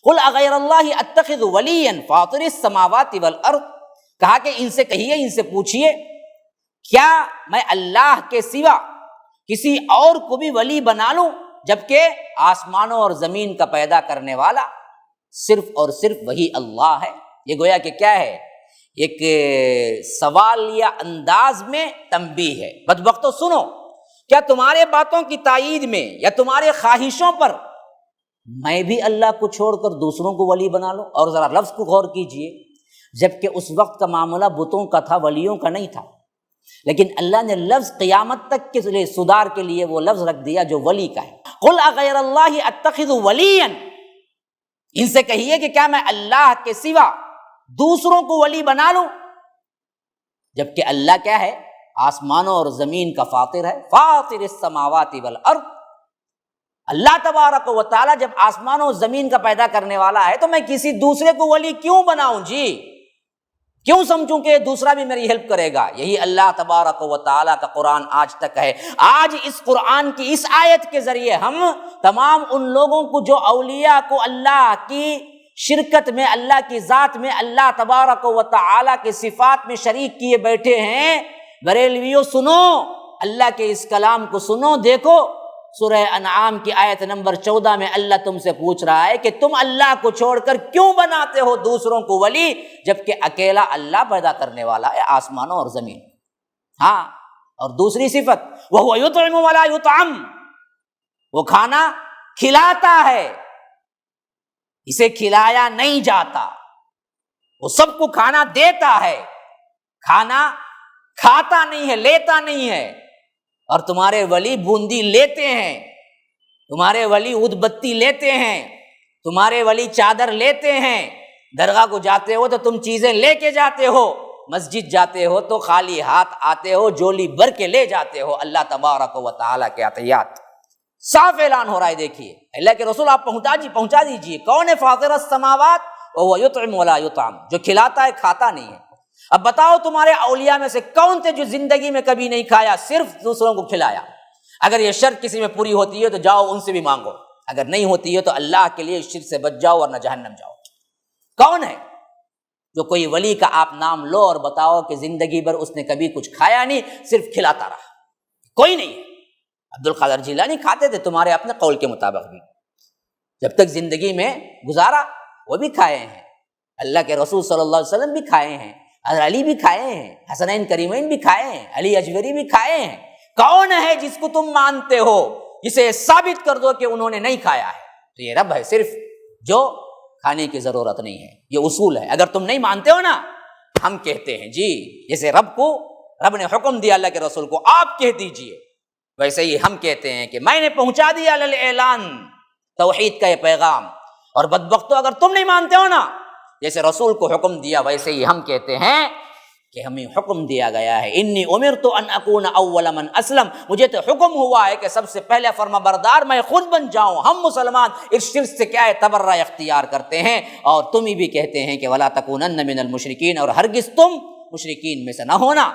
قل اغیر اللہ اتخذ ولیا فاطر السماوات والارض، کہا کہ ان سے کہیے، ان سے پوچھیے، کیا میں اللہ کے سوا کسی اور کو بھی ولی بنا لوں جبکہ آسمانوں اور زمین کا پیدا کرنے والا صرف اور صرف وہی اللہ ہے۔ یہ گویا کہ کیا ہے، ایک سوال یا انداز میں تنبیہ ہے۔ بدبختو سنو، کیا تمہارے باتوں کی تائید میں یا تمہارے خواہشوں پر میں بھی اللہ کو چھوڑ کر دوسروں کو ولی بنا لوں؟ اور ذرا لفظ کو غور کیجئے، جبکہ اس وقت کا معاملہ بتوں کا تھا، ولیوں کا نہیں تھا، لیکن اللہ نے لفظ قیامت تک کے لیے صدار کے لیے وہ لفظ رکھ دیا جو ولی کا ہے۔ قل اغیر اللہ اتخذ ولیا، ان سے کہیے کہ کیا میں اللہ کے سوا دوسروں کو ولی بنا لوں جبکہ اللہ کیا ہے، آسمانوں اور زمین کا فاطر ہے۔ فاطر السماوات والارض، اللہ تبارک و تعالیٰ جب آسمانوں اور زمین کا پیدا کرنے والا ہے تو میں کسی دوسرے کو ولی کیوں بناؤں جی؟ کیوں سمجھوں کہ دوسرا بھی میری ہیلپ کرے گا؟ یہی اللہ تبارک و تعالیٰ کا قرآن آج تک ہے۔ آج اس قرآن کی اس آیت کے ذریعے ہم تمام ان لوگوں کو جو اولیاء کو اللہ کی شرکت میں، اللہ کی ذات میں، اللہ تبارک و تعالیٰ کے صفات میں شریک کیے بیٹھے ہیں، بریلویوں سنو، اللہ کے اس کلام کو سنو۔ دیکھو سورہ انعام کی آیت نمبر 14 میں اللہ تم سے پوچھ رہا ہے کہ تم اللہ کو چھوڑ کر کیوں بناتے ہو دوسروں کو ولی جبکہ اکیلا اللہ پیدا کرنے والا ہے آسمانوں اور زمین۔ ہاں، اور دوسری صفت وَهُوَ يُطْعِمُ وَلَا يُطْعَمُ، وہ کھانا کھلاتا ہے، اسے کھلایا نہیں جاتا، وہ سب کو کھانا دیتا ہے، کھانا کھاتا نہیں ہے، لیتا نہیں ہے۔ اور تمہارے ولی بوندی لیتے ہیں، تمہارے ولی عود بتی لیتے ہیں، تمہارے ولی چادر لیتے ہیں، درگاہ کو جاتے ہو تو تم چیزیں لے کے جاتے ہو، مسجد جاتے ہو تو خالی ہاتھ آتے ہو، جولی بھر کے لے جاتے ہو اللہ تبارک و تعالیٰ کے عطیات۔ صاف اعلان ہو رہا ہے، دیکھیے اللہ کے رسول آپ پہنچا دیجئے، کون ہے فاطر السماوات وهو يطعم ولا يطعم، جو کھلاتا ہے کھاتا نہیں ہے۔ اب بتاؤ تمہارے اولیاء میں سے کون تھے جو زندگی میں کبھی نہیں کھایا، صرف دوسروں کو کھلایا؟ اگر یہ شرط کسی میں پوری ہوتی ہے تو جاؤ ان سے بھی مانگو، اگر نہیں ہوتی ہے تو اللہ کے لیے اس شرک سے بچ جاؤ ورنہ جہنم جاؤ۔ کون ہے جو کوئی ولی کا آپ نام لو اور بتاؤ کہ زندگی بھر اس نے کبھی کچھ کھایا نہیں، صرف کھلاتا رہا؟ کوئی نہیں ہے۔ عبد القادر جیلانی کھاتے تھے تمہارے اپنے قول کے مطابق بھی، جب تک زندگی میں گزارا وہ بھی کھائے ہیں، اللہ کے رسول صلی اللہ علیہ وسلم بھی کھائے ہیں، حضرت علی بھی کھائے ہیں، حسنین کریمین بھی کھائے ہیں، علی اجوری بھی کھائے ہیں۔ کون ہے جس کو تم مانتے ہو جسے ثابت کر دو کہ انہوں نے نہیں کھایا ہے؟ تو یہ رب ہے صرف جو کھانے کی ضرورت نہیں ہے، یہ اصول ہے۔ اگر تم نہیں مانتے ہو نا، ہم کہتے ہیں جی، جیسے رب نے حکم دیا اللہ کے رسول کو آپ کہہ دیجئے، ویسے ہی ہم کہتے ہیں کہ میں نے پہنچا دیا اعلان توحید کا یہ پیغام، اور بدبختو اگر تم نہیں مانتے ہو نا، جیسے رسول کو حکم دیا ویسے ہی ہم کہتے ہیں کہ ہمیں حکم دیا گیا ہے، انی امرت ان اکون اول من اسلم، مجھے تو حکم ہوا ہے کہ سب سے پہلے فرما بردار میں خود بن جاؤں۔ ہم مسلمان اس شرک سے کیا ہے، تبرہ اختیار کرتے ہیں، اور تم ہی بھی کہتے ہیں کہ ولا تکونن من المشرکین، اور ہرگز تم مشرکین میں سے نہ ہونا۔